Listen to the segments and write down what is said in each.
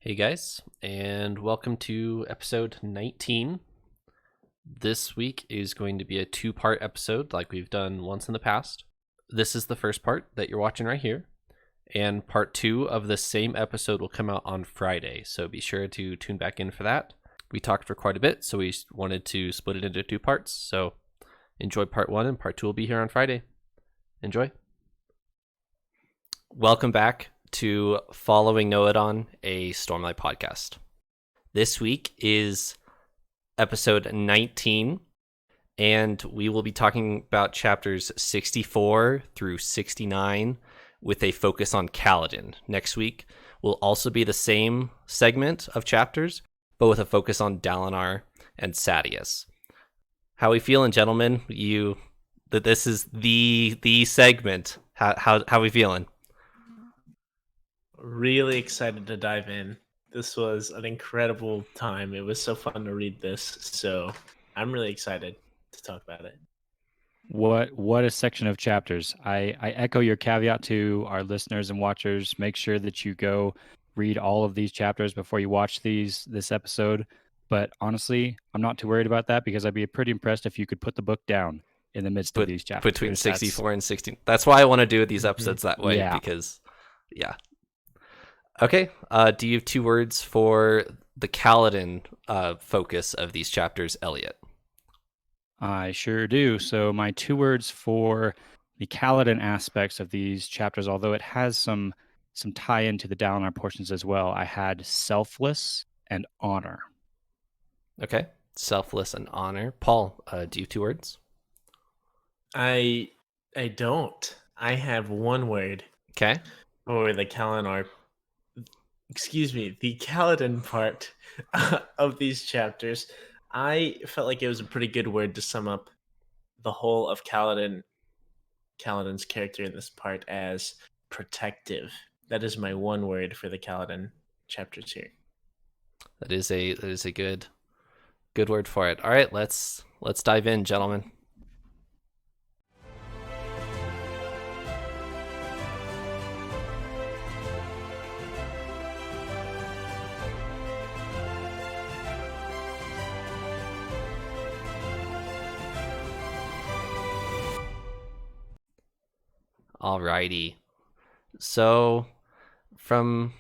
Hey guys, and welcome to episode 19. This week is going to be a two-part episode like we've done once in the past. This is the first part that you're watching right here, and part 2 of the same episode will come out on Friday, so be sure to tune back in for that. We talked for quite a bit, so we wanted to split it into two parts, so enjoy part 1 and part 2 will be here on Friday. Enjoy. Welcome back to Following Noadon, a Stormlight podcast. This week is episode 19, and we will be talking about chapters 64 through 69 with a focus on Kaladin. Next week will also be the same segment of chapters, but with a focus on Dalinar and Sadeas. How we feeling, gentlemen? That this is the segment. How we feeling? Really excited to dive in. This was an incredible time. It was so fun to read this, so I'm really excited to talk about it. What a section of chapters. I echo your caveat to our listeners and watchers. Make sure that you go read all of these chapters before you watch this episode. But honestly, I'm not too worried about that because I'd be pretty impressed if you could put the book down in the midst of these chapters. Between 64 and 16. That's why I want to do these episodes that way, because, yeah. Okay, do you have 2 words for the Kaladin focus of these chapters, Eliot? I sure do. So my 2 words for the Kaladin aspects of these chapters, although it has some tie-in to the Dalinar portions as well, I had selfless and honor. Okay, selfless and honor. Paul, do you have 2 words? I don't. I have 1 word. Okay. For the Kaladin part of these chapters. I felt like it was a pretty good word to sum up the whole of Kaladin's character in this part as protective. That is my 1 word for the Kaladin chapters here. That is a good word for it. All right, let's dive in, gentlemen. Alrighty. So, from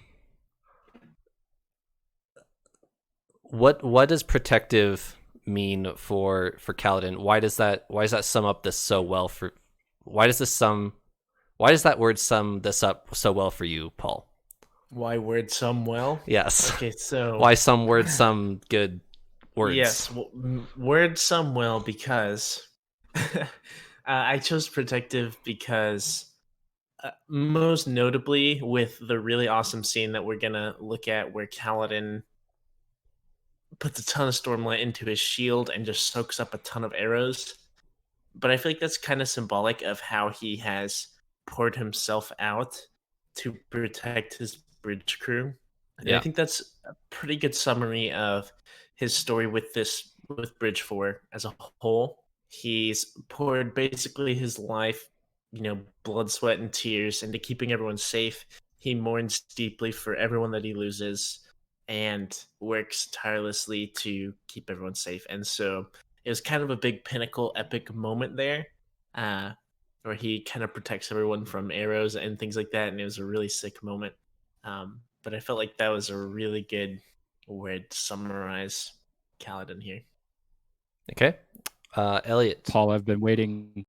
what does protective mean for Kaladin? Why does that sum up this so well for? Why does that word sum this up so well for you, Paul? Why word sum well? Yes. Okay, so why some words some good words? Yes, word sum well because I chose protective because most notably with the really awesome scene that we're gonna look at where Kaladin puts a ton of Stormlight into his shield and just soaks up a ton of arrows. But I feel like that's kind of symbolic of how he has poured himself out to protect his bridge crew. And I think that's a pretty good summary of his story with Bridge 4 as a whole. He's poured basically his life, blood, sweat, and tears into keeping everyone safe. He mourns deeply for everyone that he loses and works tirelessly to keep everyone safe. And so it was kind of a big pinnacle epic moment there where he kind of protects everyone from arrows and things like that. And it was a really sick moment. But I felt like that was a really good word to summarize Kaladin here. Okay. Eliot. Paul, I've been waiting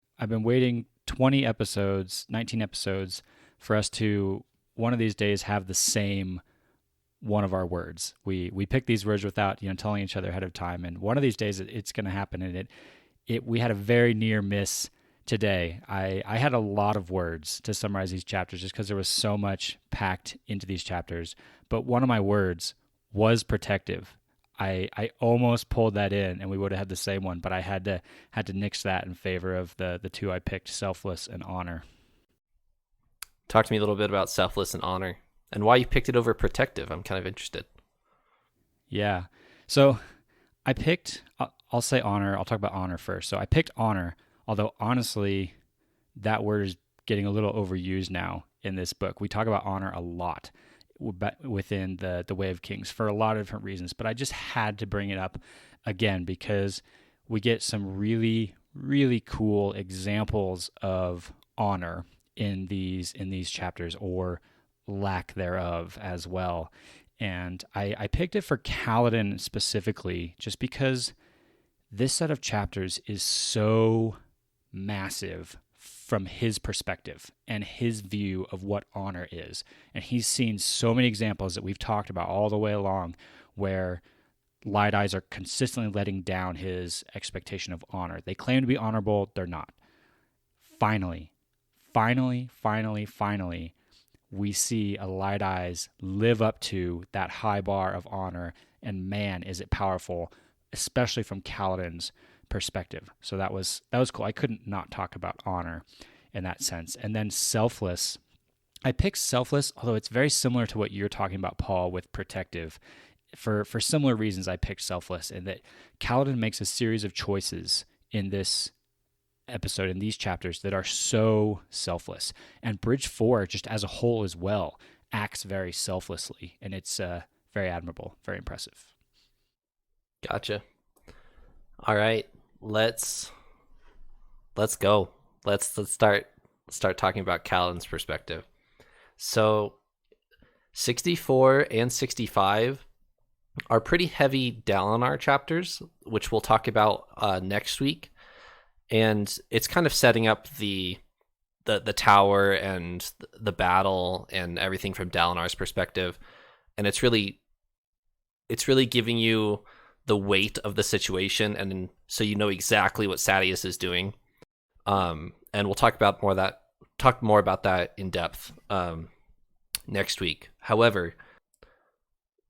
20 episodes, 19 episodes for us to one of these days have the same one of our words. We pick these words without telling each other ahead of time, and one of these days it's going to happen. And we had a very near miss today. I had a lot of words to summarize these chapters just because there was so much packed into these chapters. But one of my words was protective. I almost pulled that in, and we would have had the same one, but I had to nix that in favor of the 2 I picked, selfless and honor. Talk to me a little bit about selfless and honor, and why you picked it over protective. I'm kind of interested. Yeah. So I picked, I'll say honor. I'll talk about honor first. So I picked honor, although honestly, that word is getting a little overused now in this book. We talk about honor a lot. within the Way of Kings for a lot of different reasons. But I just had to bring it up again because we get some really, really cool examples of honor in these chapters, or lack thereof as well. And I picked it for Kaladin specifically just because this set of chapters is so massive from his perspective and his view of what honor is. And he's seen so many examples that we've talked about all the way along where Light Eyes are consistently letting down his expectation of honor. They claim to be honorable, they're not. Finally, we see a Light Eyes live up to that high bar of honor, and man, is it powerful, especially from Kaladin's perspective. So that was cool. I couldn't not talk about honor in that sense. And then selfless. I picked selfless, although it's very similar to what you're talking about, Paul, with protective. For similar reasons, I picked selfless, in that Kaladin makes a series of choices in this episode, in these chapters, that are so selfless. And Bridge 4, just as a whole as well, acts very selflessly, and it's very admirable, very impressive. Gotcha. All right, let's go. Let's start talking about Kaladin's perspective. So 64 and 65 are pretty heavy Dalinar chapters, which we'll talk about next week. And it's kind of setting up the tower and the battle and everything from Dalinar's perspective. And it's really giving you the weight of the situation, and so you know exactly what Sadeas is doing. And we'll talk more about that in depth next week. However,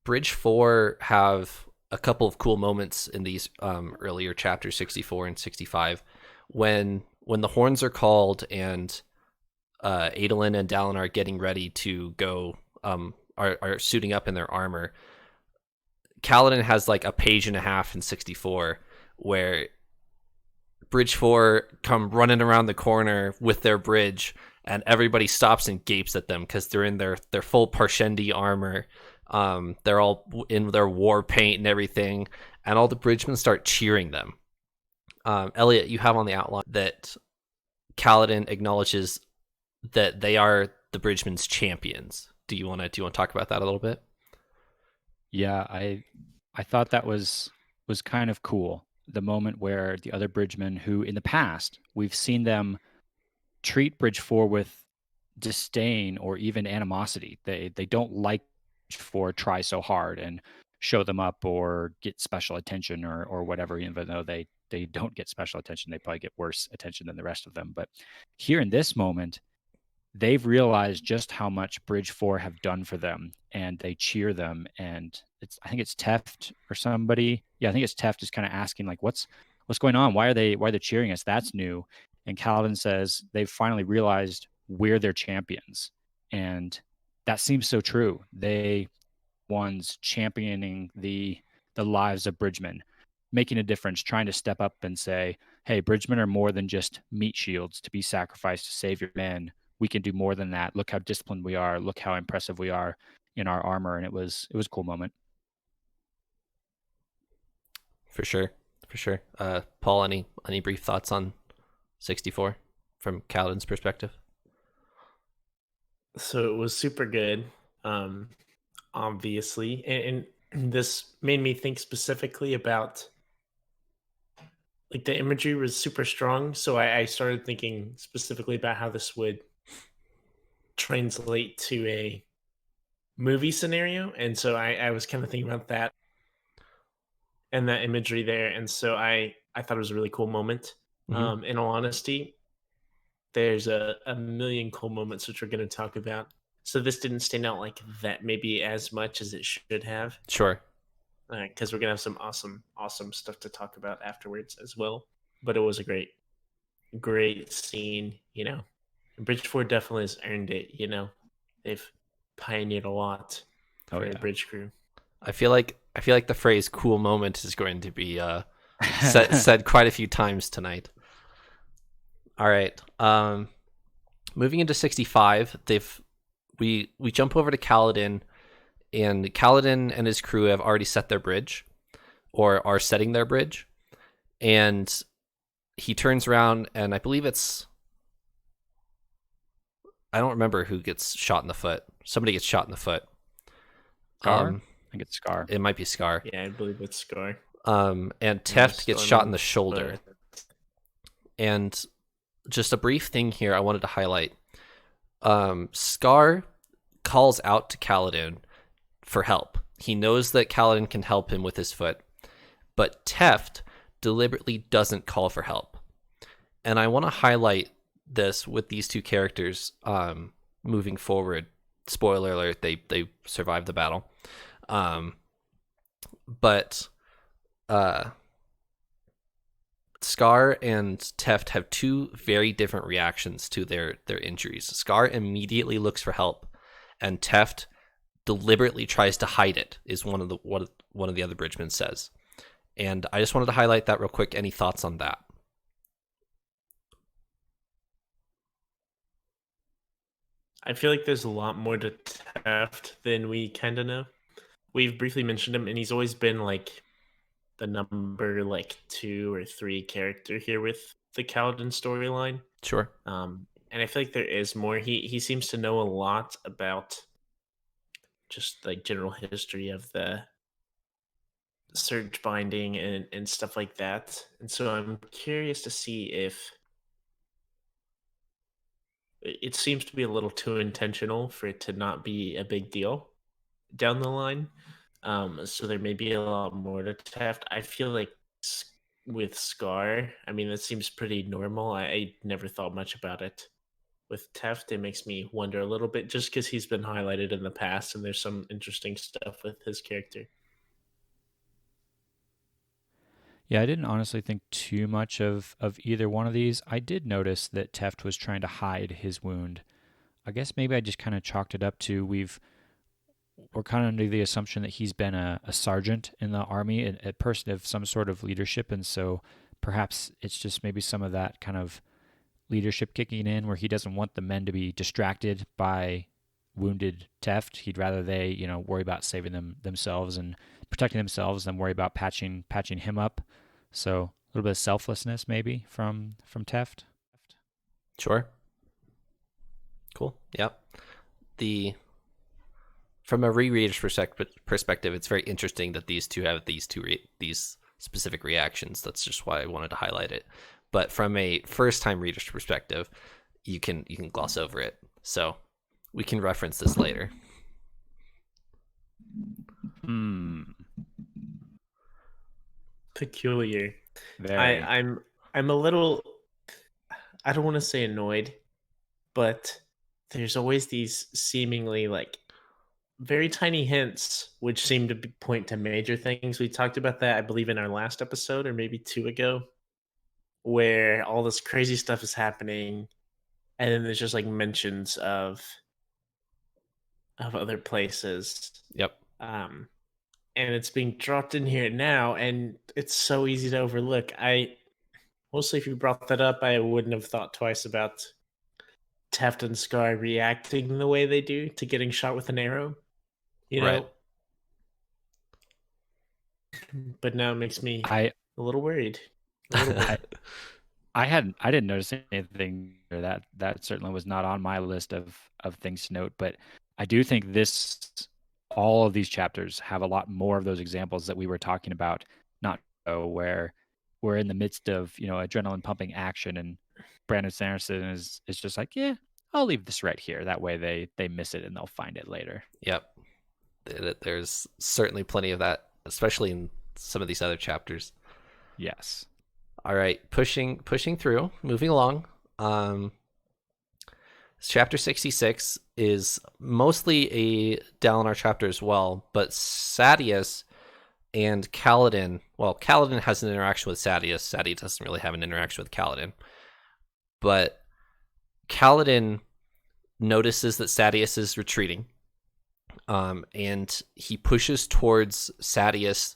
Bridge 4 have a couple of cool moments in these earlier chapters, 64 and 65, when the horns are called and Adolin and Dalinar are getting ready to go, are suiting up in their armor. Kaladin has like a page and a half in 64 where Bridge 4 come running around the corner with their bridge, and everybody stops and gapes at them because they're in their full Parshendi armor. They're all in their war paint and everything, and all the bridgemen start cheering them. Eliot, you have on the outline that Kaladin acknowledges that they are the bridgemen's champions. Do you want to talk about that a little bit? Yeah, I thought that was kind of cool. The moment where the other bridgemen, who in the past we've seen them treat Bridge 4 with disdain or even animosity. They don't like Bridge 4 try so hard and show them up or get special attention or whatever, even though they don't get special attention. They probably get worse attention than the rest of them. But here in this moment, they've realized just how much Bridge 4 have done for them, and they cheer them. And I think it's Teft or somebody. Yeah, I think it's Teft is kind of asking like, what's going on? Why are they cheering us? That's new. And Kaladin says they've finally realized we're their champions. And that seems so true. They ones championing the lives of bridgemen, making a difference, trying to step up and say, hey, bridgemen are more than just meat shields to be sacrificed to save your men. We can do more than that. Look how disciplined we are. Look how impressive we are in our armor. And it was a cool moment. For sure. Paul, any brief thoughts on 64 from Kaladin's perspective? So it was super good, obviously. And this made me think specifically about, like, the imagery was super strong. So I started thinking specifically about how this would translate to a movie scenario. And so I was kind of thinking about that and that imagery there. And so I thought it was a really cool moment. Mm-hmm. In all honesty, there's a million cool moments which we're going to talk about. So this didn't stand out like that maybe as much as it should have. Sure. Because we're going to have some awesome stuff to talk about afterwards as well. But it was a great scene, you know. Bridge 4 definitely has earned it, you know. They've pioneered a lot for a bridge crew. I feel like the phrase "cool moment" is going to be said quite a few times tonight. All right. Moving into 65, we jump over to Kaladin, and Kaladin and his crew have already set their bridge, or are setting their bridge, and he turns around, and I believe I don't remember who gets shot in the foot. Somebody gets shot in the foot. Scar? I think it's Scar. It might be Scar. Yeah, I believe it's Scar. And Teft gets shot in the shoulder. And just a brief thing here I wanted to highlight. Scar calls out to Kaladin for help. He knows that Kaladin can help him with his foot, but Teft deliberately doesn't call for help. And I want to highlight this with these two characters moving forward. Spoiler alert, they survive the battle. But Scar and Teft have two very different reactions to their injuries. Scar immediately looks for help, and Teft deliberately tries to hide it, is one of the other bridgemen says. And I just wanted to highlight that real quick. Any thoughts on that? I feel like there's a lot more to Teft than we kind of know. We've briefly mentioned him, and he's always been like the number 2 or 3 character here with the Kaladin storyline. Sure. And I feel like there is more. He seems to know a lot about just like general history of the surge binding and stuff like that. And so I'm curious to see if it seems to be a little too intentional for it to not be a big deal down the line. So there may be a lot more to Teft. I feel like with Scar, I mean, that seems pretty normal. I never thought much about it. With Teft, it makes me wonder a little bit, just because he's been highlighted in the past, and there's some interesting stuff with his character. Yeah, I didn't honestly think too much of either one of these. I did notice that Teft was trying to hide his wound. I guess maybe I just kind of chalked it up to we're kind of under the assumption that he's been a sergeant in the army, a person of some sort of leadership, and so perhaps it's just maybe some of that kind of leadership kicking in, where he doesn't want the men to be distracted by wounded Teft. He'd rather they, worry about saving themselves and protecting themselves than worry about patching him up. So a little bit of selflessness maybe from Teft. Sure. Cool. Yep. From a rereader's perspective, it's very interesting that these two have these specific reactions. That's just why I wanted to highlight it. But from a first-time reader's perspective, you can gloss over it. So we can reference this later. Peculiar. Very. I'm a little, I don't want to say annoyed, but there's always these seemingly very tiny hints which seem to point to major things. We talked about that, I believe, in our last episode, or maybe 2 ago, where all this crazy stuff is happening, and then there's just mentions of other places. Yep. And it's being dropped in here now, and it's so easy to overlook. Mostly, if you brought that up, I wouldn't have thought twice about Teft and Scar reacting the way they do to getting shot with an arrow. Right. But now it makes me a little worried. I didn't notice anything that certainly was not on my list of things to note, but I do think all of these chapters have a lot more of those examples that we were talking about, where we're in the midst of, adrenaline pumping action, and Brandon Sanderson is just like, yeah, I'll leave this right here. That way they miss it and they'll find it later. Yep. There's certainly plenty of that, especially in some of these other chapters. Yes. All right, pushing through, moving along. Chapter 66 is mostly a Dalinar chapter as well, but Sadeas and Kaladin. Well, Kaladin has an interaction with Sadeas. Sadeas doesn't really have an interaction with Kaladin, but Kaladin notices that Sadeas is retreating, and he pushes towards Sadeas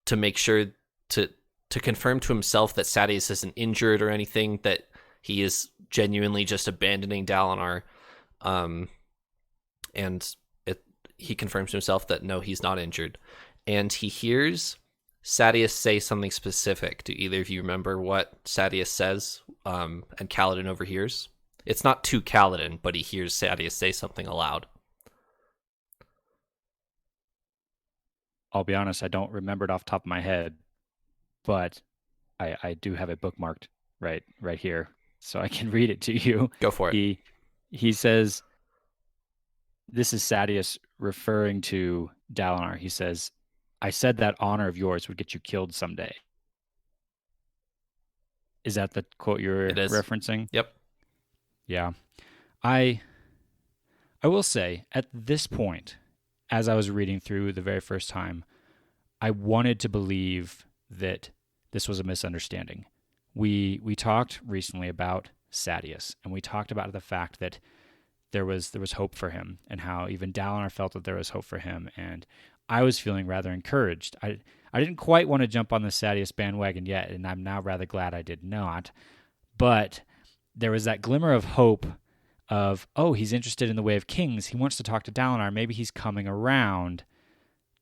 to make sure to confirm to himself that Sadeas isn't injured or anything, that he is genuinely just abandoning Dalinar. And he confirms to himself that no, he's not injured. And he hears Sadeas say something specific. Do either of you remember what Sadeas says and Kaladin overhears? It's not to Kaladin, but he hears Sadeas say something aloud. I'll be honest, I don't remember it off the top of my head, but I do have it bookmarked right here, so I can read it to you. Go for it. He says, this is Sadeas referring to Dalinar. He says, I said that honor of yours would get you killed someday. Is that the quote you're referencing? Yep. Yeah. I will say, at this point, as I was reading through the very first time, I wanted to believe that this was a misunderstanding. We talked recently about Sadeas, and we talked about the fact that there was hope for him, and how even Dalinar felt that there was hope for him, and I was feeling rather encouraged. I didn't quite want to jump on the Sadeas bandwagon yet, and I'm now rather glad I did not. But there was that glimmer of hope of, oh, he's interested in the Way of Kings. He wants to talk to Dalinar. Maybe he's coming around.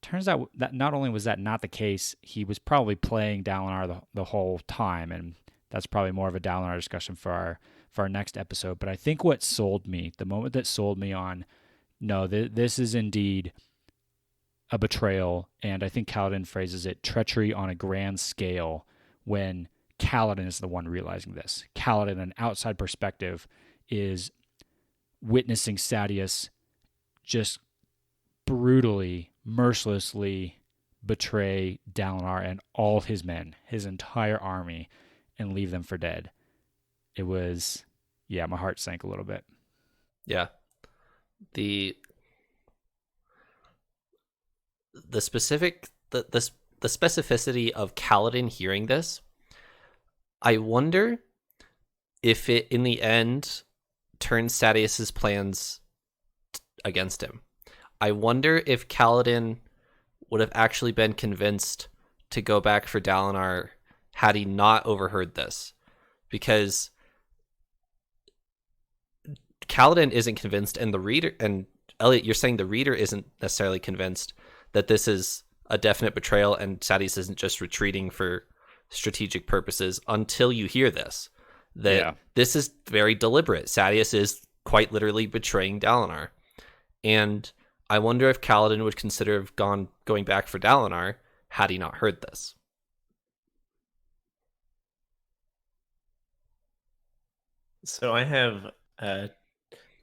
Turns out that not only was that not the case, he was probably playing Dalinar the whole time, and that's probably more of a Dalinar discussion for our next episode. But I think what sold me, the moment that sold me on, no, this is indeed a betrayal, and I think Kaladin phrases it, treachery on a grand scale, when Kaladin is the one realizing this. Kaladin, an outside perspective, is witnessing Sadeas just brutally, mercilessly betray Dalinar and all his men, his entire army, and leave them for dead. It was, yeah, my heart sank a little bit. Yeah. The specific, the specificity of Kaladin hearing this, I wonder if it, in the end, turns Sadeas' plans against him. I wonder if Kaladin would have actually been convinced to go back for Dalinar had he not overheard this. Because Kaladin isn't convinced, and the reader, and Eliot, you're saying the reader isn't necessarily convinced that this is a definite betrayal and Sadeas isn't just retreating for strategic purposes until you hear this. That This is very deliberate. Sadeas is quite literally betraying Dalinar. And I wonder if Kaladin would consider going back for Dalinar had he not heard this. So I have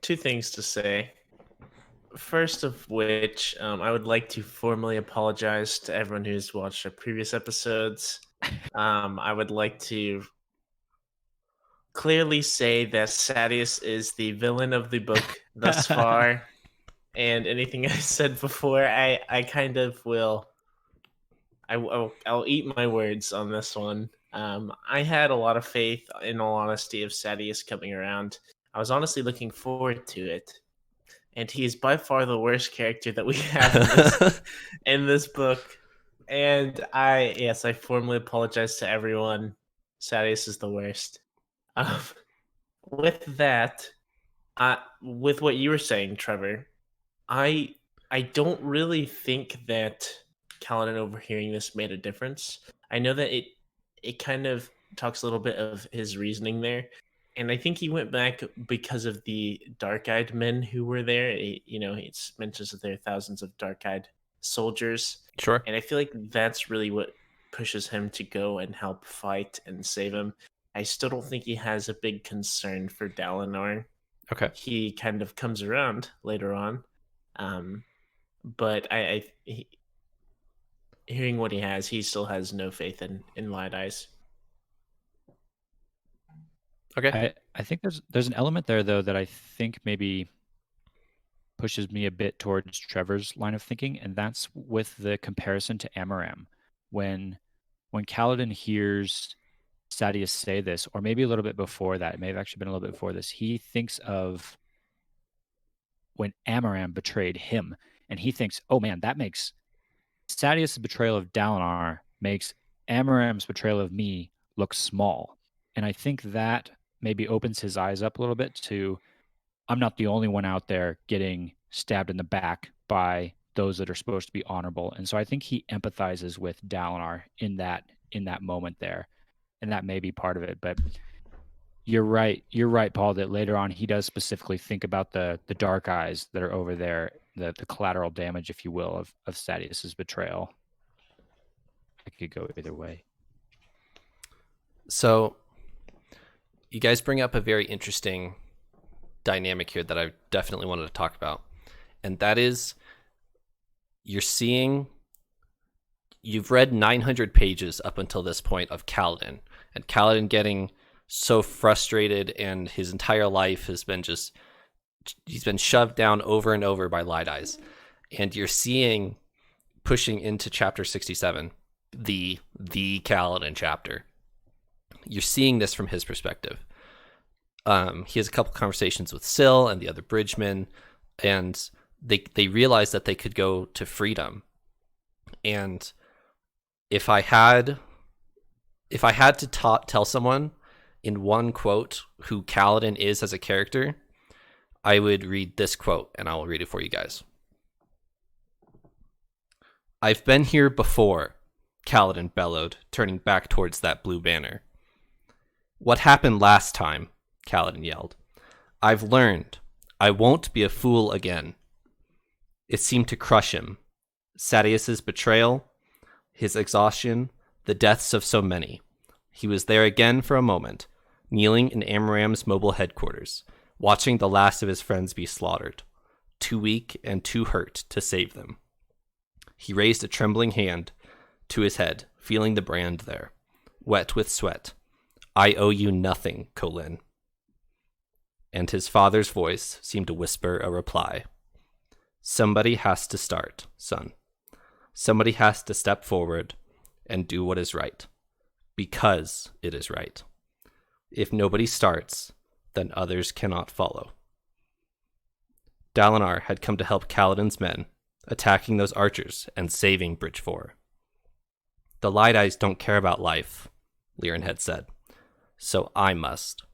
two things to say. First of which, I would like to formally apologize to everyone who's watched our previous episodes. I would like to clearly say that Sadeas is the villain of the book thus far. And anything I said before, I kind of will... I'll eat my words on this one. I had a lot of faith, in all honesty, of Sadeas coming around. I was honestly looking forward to it. And he is by far the worst character that we have in this book. And I formally apologize to everyone. Sadeas is the worst. With that, with what you were saying, Trevor, I don't really think that Kaladin overhearing this made a difference. I know that it kind of talks a little bit of his reasoning there. And I think he went back because of the dark-eyed men who were there. It mentions that there are thousands of dark-eyed soldiers. Sure. And I feel like that's really what pushes him to go and help fight and save him. I still don't think he has a big concern for Dalinar. Okay. He kind of comes around later on. But hearing what he has, he still has no faith in Light Eyes. Okay. I think there's an element there, though, that I think maybe pushes me a bit towards Trevor's line of thinking, and that's with the comparison to Amaram. When Kaladin hears Sadeas say this, or maybe a little bit before that, it may have actually been a little bit before this, he thinks of when Amaram betrayed him, and he thinks, oh man, that makes Sadeas' betrayal of Dalinar makes Amaram's betrayal of me look small. And I think that maybe opens his eyes up a little bit to, I'm not the only one out there getting stabbed in the back by those that are supposed to be honorable. And so I think he empathizes with Dalinar in that moment there. And that may be part of it. But you're right, Paul, that later on he does specifically think about the dark eyes that are over there, the collateral damage, if you will, of Sadeas' betrayal. It could go either way. So you guys bring up a very interesting dynamic here that I definitely wanted to talk about. And that is, you've read 900 pages up until this point of Kaladin, and Kaladin getting so frustrated, and his entire life has been he's been shoved down over and over by Light Eyes. And you're seeing, pushing into chapter 67, the Kaladin chapter. You're seeing this from his perspective. He has a couple conversations with Syl and the other bridgemen, and they realize that they could go to freedom. And if I had to tell someone in one quote who Kaladin is as a character, I would read this quote, and I will read it for you guys. "I've been here before," Kaladin bellowed, turning back towards that blue banner. "What happened last time?" Kaladin yelled. "I've learned. I won't be a fool again." It seemed to crush him. Sadeas' betrayal, his exhaustion, the deaths of so many. He was there again for a moment, kneeling in Amaram's mobile headquarters, watching the last of his friends be slaughtered, too weak and too hurt to save them. He raised a trembling hand to his head, feeling the brand there, wet with sweat. "I owe you nothing, Kholin." And his father's voice seemed to whisper a reply. "Somebody has to start, son. Somebody has to step forward and do what is right, because it is right. If nobody starts, then others cannot follow." Dalinar had come to help Kaladin's men, attacking those archers and saving Bridge 4. "The Light Eyes don't care about life," Liren had said. "So I must.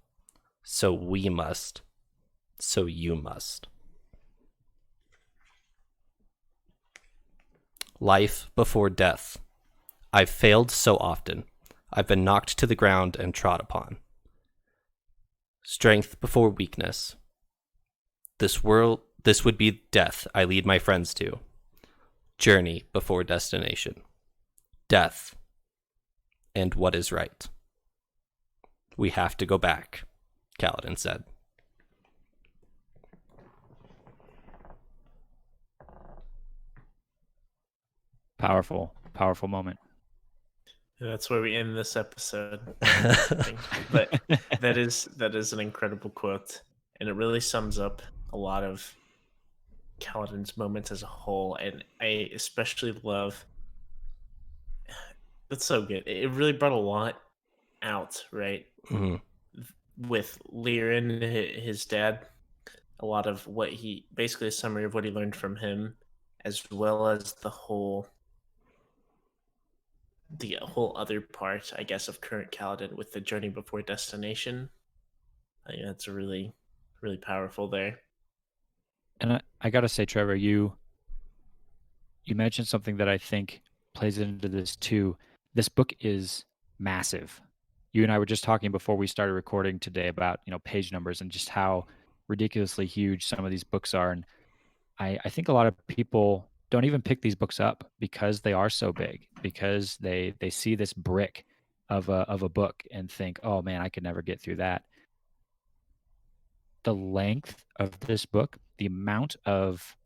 So we must. So you must." Life before death. I've failed so often. I've been knocked to the ground and trod upon. Strength before weakness. This would be death I lead my friends to. Journey before destination. Death. And what is right? "We have to go back," Kaladin said. Powerful moment. That's where we end this episode. But that is an incredible quote, and it really sums up a lot of Kaladin's moments as a whole. And I especially love. That's so good. It really brought a lot out, right? Mm-hmm. With Liren, his dad, a lot of what basically a summary of what he learned from him, as well as the whole other part, I guess, of current Kaladin with the journey before destination. I think that's really, really powerful there. And I gotta say, Trevor, you mentioned something that I think plays into this too. This book is massive. You and I were just talking before we started recording today about, page numbers and just how ridiculously huge some of these books are. And I think a lot of people don't even pick these books up because they are so big, because they see this brick of a book and think, oh man, I could never get through that. The length of this book, the amount of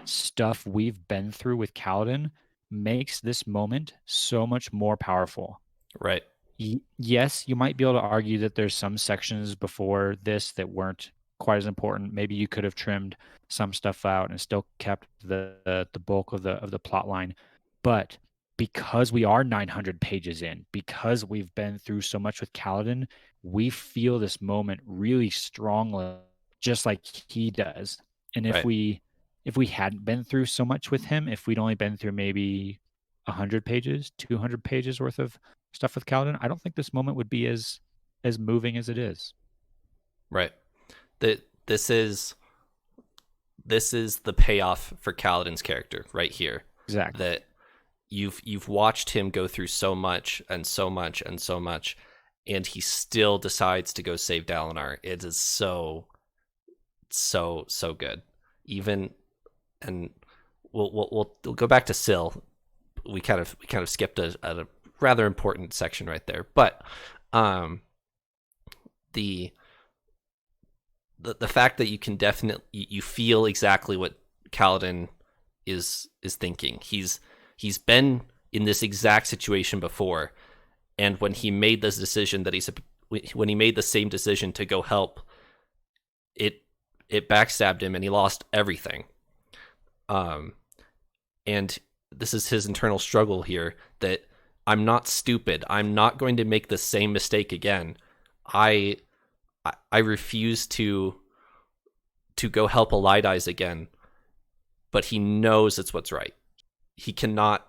stuff we've been through with Kaladin makes this moment so much more powerful. Right. Yes, you might be able to argue that there's some sections before this that weren't quite as important. Maybe you could have trimmed some stuff out and still kept the bulk of the plot line. But because we are 900 pages in, because we've been through so much with Kaladin, we feel this moment really strongly, just like he does. And if we hadn't been through so much with him, if we'd only been through maybe 100 pages, 200 pages worth of stuff with Kaladin, I don't think this moment would be as moving as it is. Right. This is this is the payoff for Kaladin's character right here. Exactly. That you've watched him go through so much and so much and so much, and he still decides to go save Dalinar. It is so good. Even, and we'll go back to Syl. We kind of skipped a rather important section right there, but the fact that you can definitely you feel exactly what Kaladin is thinking. He's been in this exact situation before, and when he made this decision when he made the same decision to go help, it backstabbed him and he lost everything. And this is his internal struggle here, that I'm not stupid. I'm not going to make the same mistake again. I refuse to go help Elidize again, but he knows it's what's right. He cannot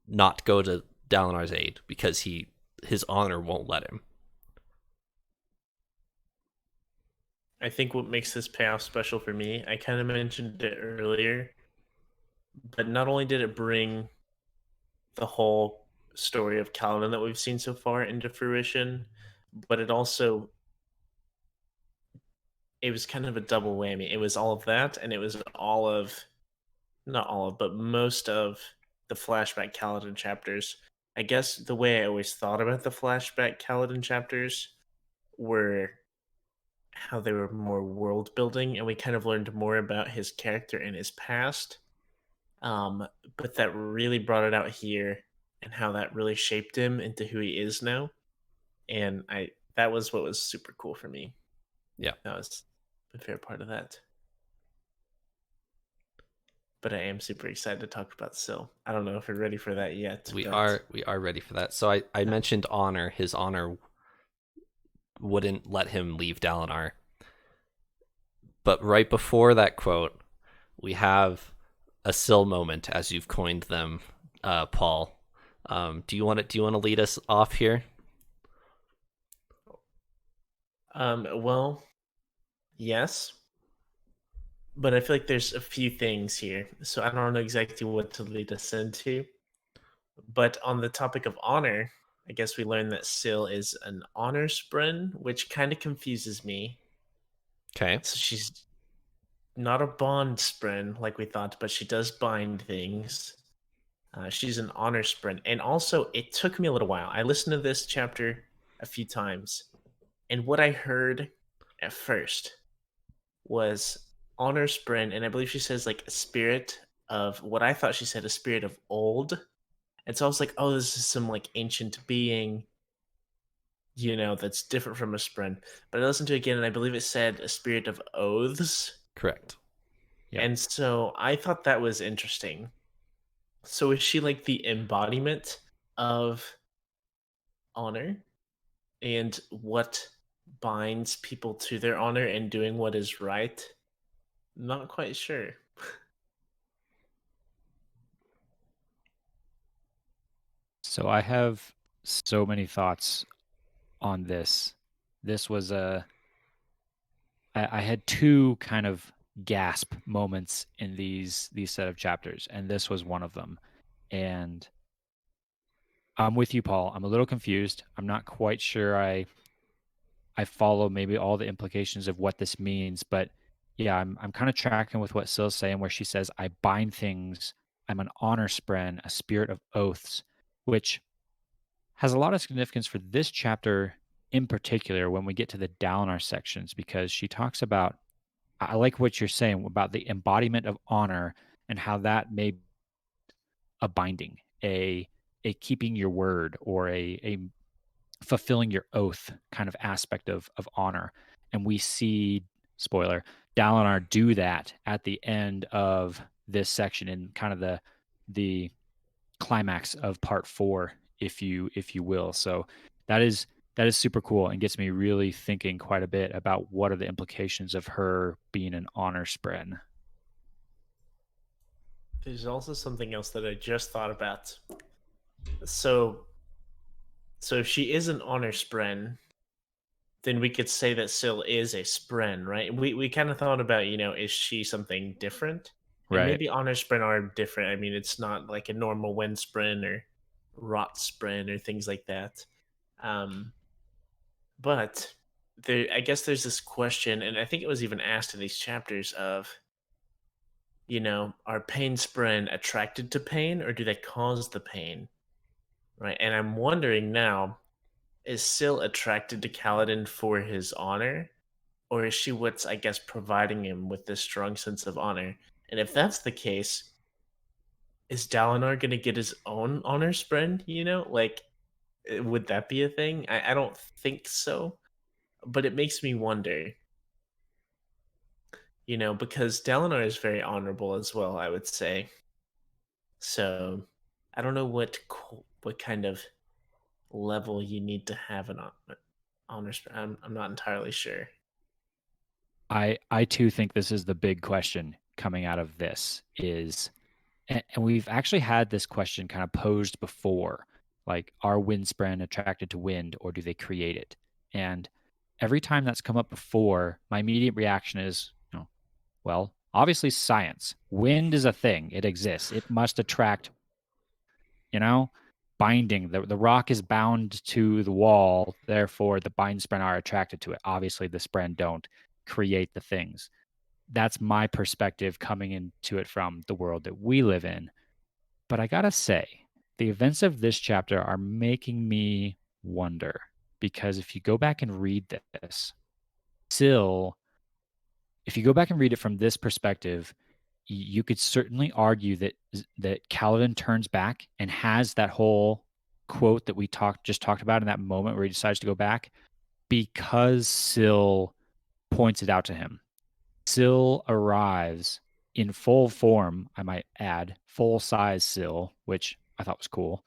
not go to Dalinar's aid because his honor won't let him. I think what makes this payoff special for me, I kind of mentioned it earlier, but not only did it bring the whole story of Kaladin that we've seen so far into fruition, but it was kind of a double whammy. It was all of that, and it was but most of the flashback Kaladin chapters. I guess the way I always thought about the flashback Kaladin chapters were how they were more world building, and we kind of learned more about his character and his past. But that really brought it out here, and how that really shaped him into who he is now. And that was what was super cool for me. Yeah, that was a fair part of that. But I am super excited to talk about Syl. I don't know if we're ready for that yet. We are ready for that. So I mentioned honor. His honor wouldn't let him leave Dalinar. But right before that quote, we have a Syl moment, as you've coined them, Paul. Do you want to lead us off here? Well, yes. But I feel like there's a few things here, so I don't know exactly what to lead us into. But on the topic of honor, I guess we learned that Syl is an honor Spren, which kind of confuses me. Okay. So she's not a bond Spren like we thought, but she does bind things. She's an honor Spren. And also, it took me a little while. I listened to this chapter a few times, and what I heard at first was honor Spren, and I believe she says like a spirit of what I thought she said, a spirit of old. And so I was like, oh, this is some like ancient being, that's different from a Spren. But I listened to it again, and I believe it said a spirit of oaths. Correct. Yeah. And so I thought that was interesting. So is she like the embodiment of honor, and what binds people to their honor and doing what is right? Not quite sure. So I have so many thoughts on this. This was I had two kind of gasp moments in these set of chapters, and this was one of them. And I'm with you, Paul. I'm a little confused. I'm not quite sure I follow maybe all the implications of what this means, but yeah, I'm kind of tracking with what Syl's saying, where she says, I bind things. I'm an honor Spren, a spirit of oaths, which has a lot of significance for this chapter in particular when we get to the Dalinar sections, because she talks about, I like what you're saying about the embodiment of honor and how that may be a binding, a keeping your word, or a fulfilling your oath kind of aspect of honor. And we see, spoiler, Dalinar do that at the end of this section, in kind of the climax of part 4, if you will. So that is super cool, and gets me really thinking quite a bit about what are the implications of her being an honor Spren. There's also something else that I just thought about. So if she is an honor Spren, then we could say that Syl is a Spren, right? We kind of thought about, is she something different? And Right. maybe Honor Spren are different. I mean, it's not like a normal Wind Spren or Rot Spren or things like that. Um, but I guess there's this question, and I think it was even asked in these chapters of, are pain Spren attracted to pain or do they cause the pain? Right. And I'm wondering now, is Syl attracted to Kaladin for his honor? Or is she what's, I guess, providing him with this strong sense of honor? And if that's the case, is Dalinar going to get his own honor Spren? Like, would that be a thing? I don't think so. But it makes me wonder, because Dalinar is very honorable as well, I would say. So I don't know what kind of level you need to have an honor Spren. I'm not entirely sure. I too think this is the big question coming out of this is, and we've actually had this question kind of posed before, like, are wind spren attracted to wind or do they create it? And every time that's come up before, my immediate reaction is, well, obviously science. Wind is a thing. It exists. It must attract, binding. The rock is bound to the wall. Therefore, the bind spren are attracted to it. Obviously, the spren don't create the things. That's my perspective coming into it from the world that we live in. But I gotta say, the events of this chapter are making me wonder, because if you go back and read this, if you go back and read it from this perspective, you could certainly argue that Kaladin turns back and has that whole quote that we just talked about in that moment where he decides to go back because Syl points it out to him. Syl arrives in full form, I might add, full-size Syl, which I thought was cool.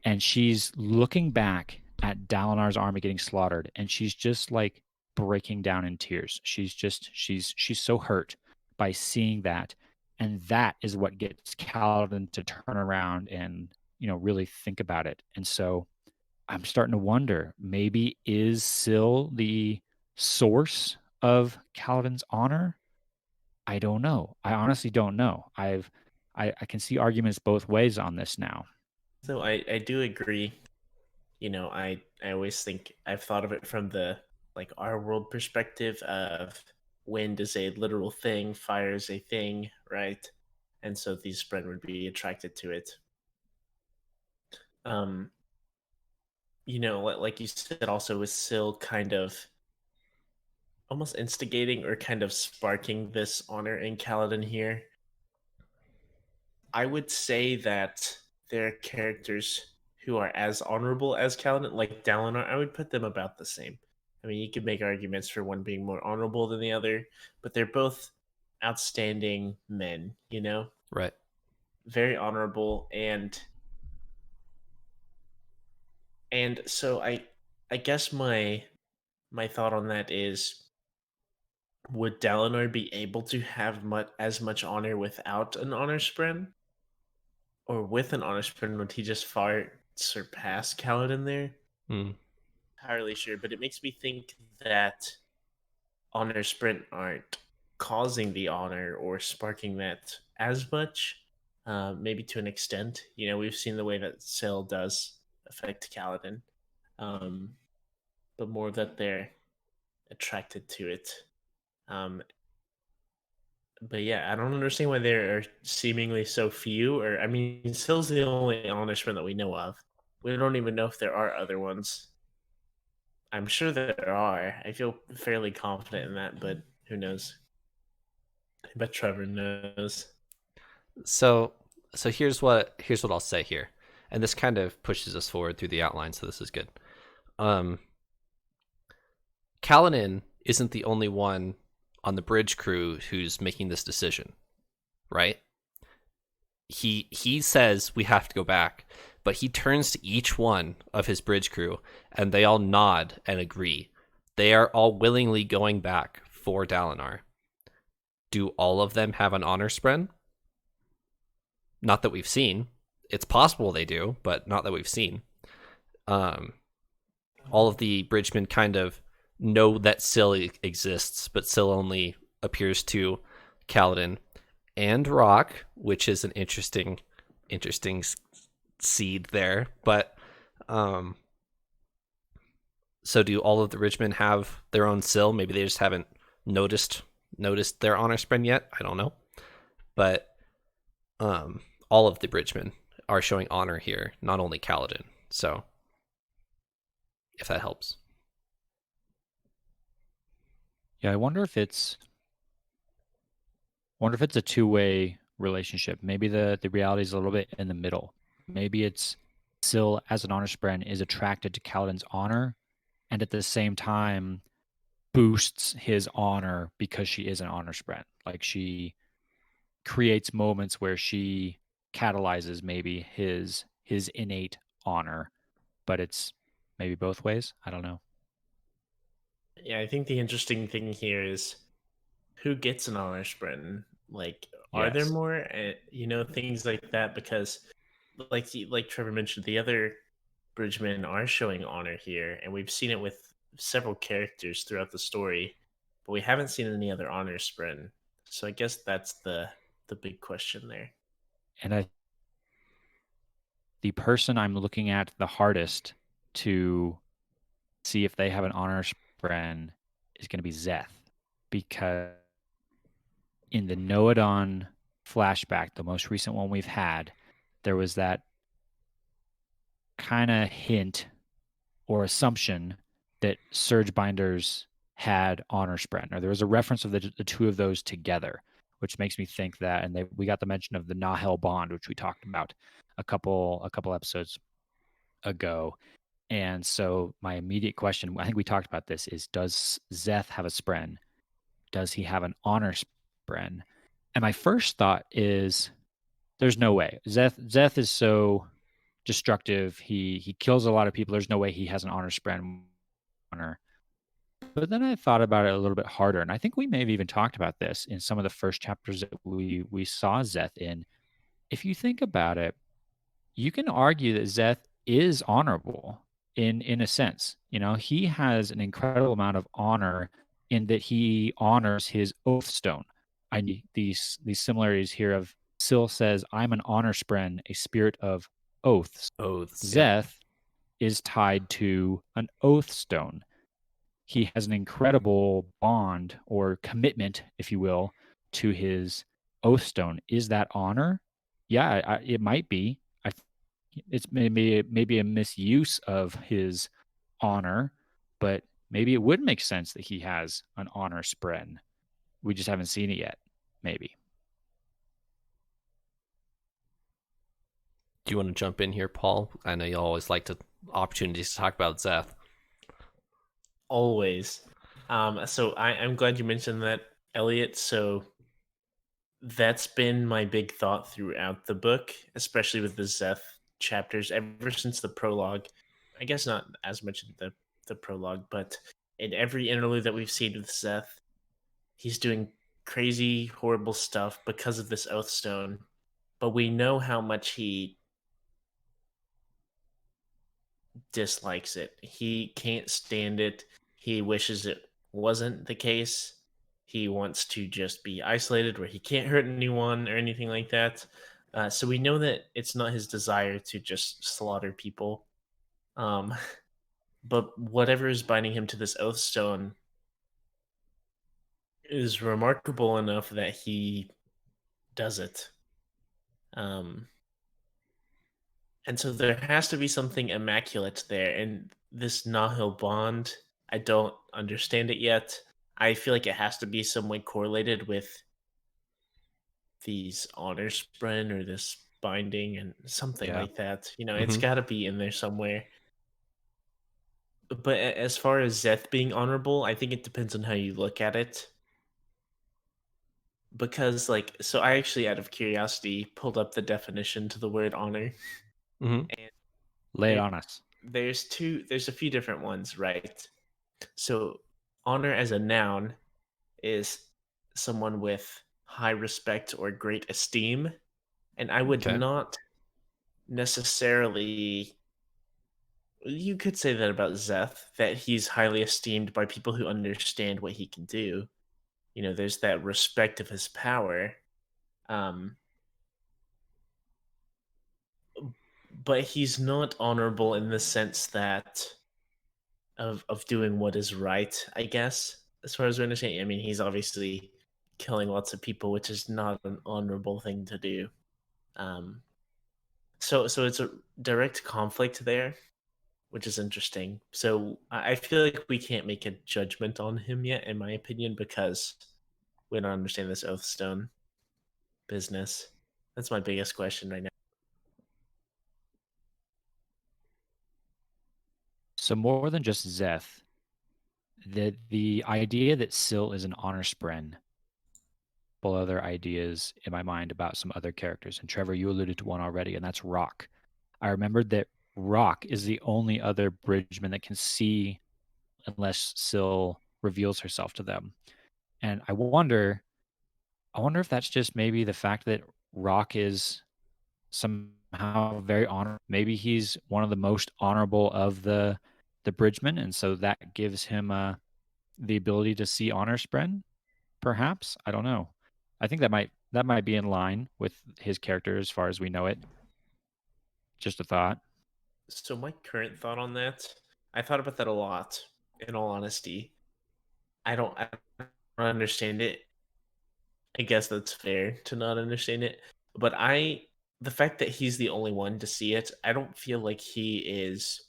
And she's looking back at Dalinar's army getting slaughtered, and she's just like breaking down in tears. She's so hurt by seeing that. And that is what gets Kaladin to turn around and, really think about it. And so I'm starting to wonder, maybe is Syl the source of Kaladin's honor? I don't know. I honestly don't know. I can see arguments both ways on this now. So I do agree. I always think I've thought of it from the our world perspective of wind is a literal thing, fire is a thing, right? And so these Spren would be attracted to it. Like you said, also with Syl kind of almost instigating or kind of sparking this honor in Kaladin here. I would say that there are characters who are as honorable as Kaladin, like Dalinar. I would put them about the same. I mean, you could make arguments for one being more honorable than the other, but they're both outstanding men, Right. Very honorable, and so I guess my thought on that is, would Dalinar be able to have as much honor without an honor Spren? Or with an honor Spren, would he just far surpass Kaladin there? Entirely sure, but it makes me think that honor Spren aren't causing the honor or sparking that as much. Maybe to an extent. We've seen the way that Syl does affect Kaladin. But more that they're attracted to it. But yeah, I don't understand why there are seemingly so few. Or I mean, Syl's the only honor Spren that we know of. We don't even know if there are other ones. I'm sure there are. I feel fairly confident in that, but who knows? I bet Trevor knows. So here's what I'll say here, and this kind of pushes us forward through the outline, so this is good. Kaladin isn't the only one on the bridge crew who's making this decision, right? He says we have to go back, but he turns to each one of his bridge crew and they all nod and agree. They are all willingly going back for Dalinar. Do all of them have an honor Spren? Not that we've seen. It's possible they do, but not that we've seen. All of the bridgemen kind of know that Syl exists, but Syl only appears to Kaladin and Rock, which is an interesting seed there. But so do all of the Ridgemen have their own Syl? Maybe they just haven't noticed their honor spren yet. I don't know. But all of the Bridgemen are showing honor here, not only Kaladin. So if that helps. Yeah, I wonder if it's a two-way relationship. Maybe the reality is a little bit in the middle. Maybe it's Syl as an honor spren is attracted to Kaladin's honor, and at the same time boosts his honor because she is an honor spren. Like she creates moments where she catalyzes maybe his innate honor, but it's maybe both ways. I don't know. Yeah, I think the interesting thing here is who gets an honor sprint. Like, are there Yes. more? Things like that. Because, like Trevor mentioned, the other Bridgemen are showing honor here, and we've seen it with several characters throughout the story, but we haven't seen any other honor sprint. So I guess that's the big question there. And the person I'm looking at the hardest to see if they have an honor spren is going to be Szeth, because in the Noadon flashback, the most recent one we've had, there was that kind of hint or assumption that Surge Binders had honor spren, or there was a reference of the two of those together, which makes me think that, and we got the mention of the Nahel bond, which we talked about a couple episodes ago. And so my immediate question, I think we talked about this, is does Szeth have a spren? Does he have an honor spren? And my first thought is there's no way. Szeth is so destructive. He kills a lot of people. There's no way he has an honor spren. But then I thought about it a little bit harder, and I think we may have even talked about this in some of the first chapters that we saw Szeth in. If you think about it, you can argue that Szeth is honorable in a sense. You know, he has an incredible amount of honor in that he honors his oath stone. I need these similarities here of Syl says, I'm an honor spren, a spirit of oaths. Oaths. Szeth is tied to an oath stone. He has an incredible bond or commitment, if you will, to his oath stone. Is that honor? Yeah, it might be. It's maybe a misuse of his honor, but maybe it would make sense that he has an honor spren. We just haven't seen it yet. Maybe. Do you want to jump in here, Paul? I know you always like to opportunities to talk about Szeth. Always. So I'm glad you mentioned that, Elliot. So that's been my big thought throughout the book, especially with the Szeth chapters, ever since the prologue. I guess not as much in the prologue, but in every interlude that we've seen with Szeth, he's doing crazy, horrible stuff because of this oath stone. But we know how much he dislikes it. He can't stand it. He wishes it wasn't the case. He wants to just be isolated where he can't hurt anyone or anything like that. So we know that it's not his desire to just slaughter people. But whatever is binding him to this oath stone is remarkable enough that he does it. And so there has to be something immaculate there. And this Nahil bond, I don't understand it yet. I feel like it has to be some way correlated with these honor spren or this binding and something Yeah. like that. It's got to be in there somewhere. But as far as Szeth being honorable, I think it depends on how you look at it. Because, so I actually, out of curiosity, pulled up the definition to the word honor. Mm-hmm. And Lay it on us. there's a few different ones, right? So honor as a noun is someone with high respect or great esteem, and I would Okay. not necessarily You could say that about Zeth, that he's highly esteemed by people who understand what he can do. There's that respect of his power. Um, but he's not honorable in the sense that of doing what is right, I guess, as far as we understand. I mean, he's obviously killing lots of people, which is not an honorable thing to do. Um, so it's a direct conflict there, which is interesting. So I feel like we can't make a judgment on him yet, in my opinion, because we don't understand this Oathstone business. That's my biggest question right now. So more than just Zeth, the idea that Syl is an honor spren, other ideas in my mind about some other characters. And Trevor, you alluded to one already, and that's Rock. I remembered that Rock is the only other bridgeman that can see unless Syl reveals herself to them. And I wonder if that's just maybe the fact that Rock is somehow very honorable. Maybe he's one of the most honorable of the bridgemen, and so that gives him the ability to see honor spren. Perhaps, I don't know. I think that might be in line with his character as far as we know it. Just a thought. So my current thought on that, I thought about that a lot, in all honesty. I don't understand it. I guess that's fair to not understand it. But the fact that he's the only one to see it, I don't feel like he is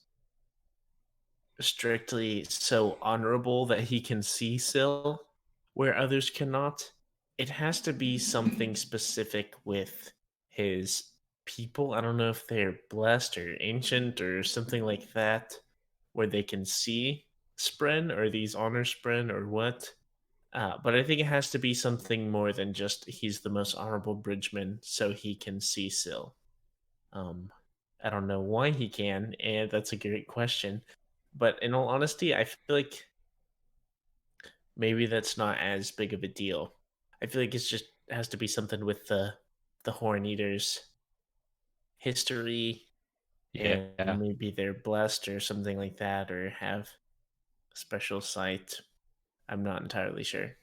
strictly so honorable that he can see Syl where others cannot. It has to be something specific with his people. I don't know if they're blessed or ancient or something like that, where they can see Spren or these honor Spren or what. But I think it has to be something more than just he's the most honorable bridgeman, so he can see Syl. I don't know why he can, and that's a great question. But in all honesty, I feel like maybe that's not as big of a deal. I feel like it's just has to be something with the Horn Eaters history, Yeah. and maybe they're blessed or something like that, or have special sight. I'm not entirely sure.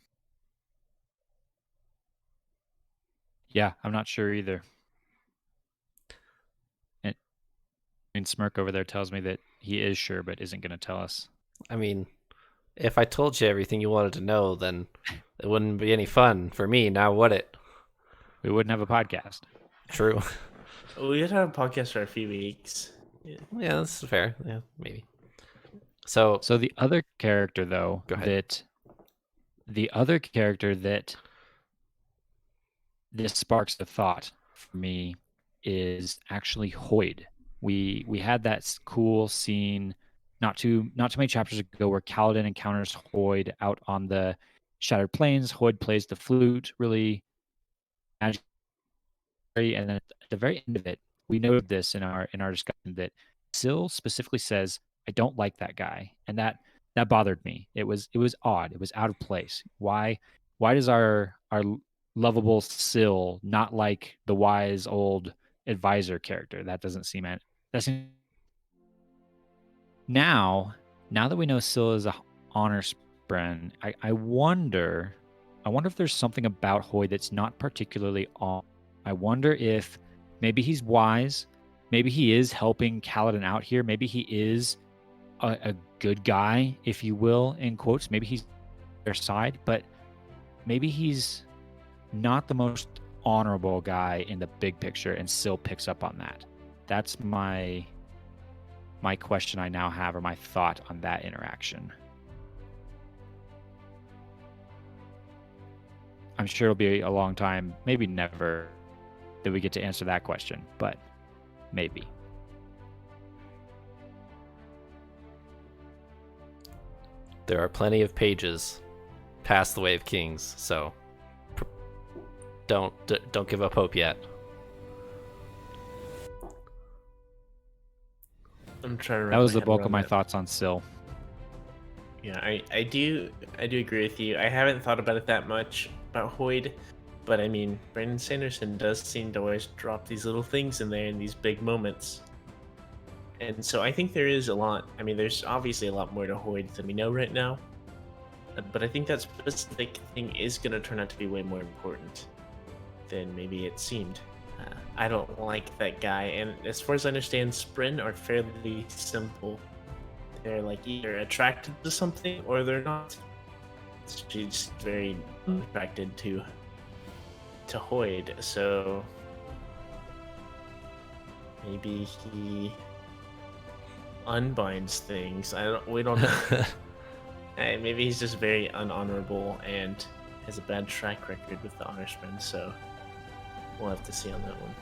Yeah, I'm not sure either. And Smirk over there tells me that he is sure but isn't going to tell us. I mean, if I told you everything you wanted to know, then it wouldn't be any fun for me, now would it? We wouldn't have a podcast. True. We had a podcast for a few weeks. Yeah, that's fair. Yeah, maybe. So the other character, though, that this sparks the thought for me is actually Hoid. We had that cool scene not too many chapters ago where Kaladin encounters Hoid out on the Shattered Plains. Hoid plays the flute really magic, and then at the very end of it, we noted this in our discussion that Syl specifically says, "I don't like that guy," and that bothered me. It was odd. It was out of place. Why does our lovable Syl not like the wise old advisor character? That doesn't seem it. Now that we know Syl is a honor spren, I wonder if there's something about Hoid that's not particularly on. I wonder if maybe he's wise, maybe he is helping Kaladin out here, maybe he is a good guy, if you will, in quotes. Maybe he's their side, but maybe he's not the most honorable guy in the big picture, and Syl picks up on that. That's my question I now have, or my thought on that interaction. I'm sure it'll be a long time, maybe never, that we get to answer that question, but maybe. There are plenty of pages past the Way of Kings, so don't give up hope yet. I'm trying to. That was the bulk of my thoughts on Syl. Yeah, I do agree with you. I haven't thought about it that much about Hoid, but I mean, Brandon Sanderson does seem to always drop these little things in there in these big moments. And so I think there is a lot. I mean, there's obviously a lot more to Hoid than we know right now. But I think that specific thing is going to turn out to be way more important than maybe it seemed. I don't like that guy. And as far as I understand, Spren are fairly simple. They're like either attracted to something or they're not. She's very attracted to Hoid. So maybe he unbinds things. We don't know. Maybe he's just very unhonorable and has a bad track record with the honor spren, so we'll have to see on that one.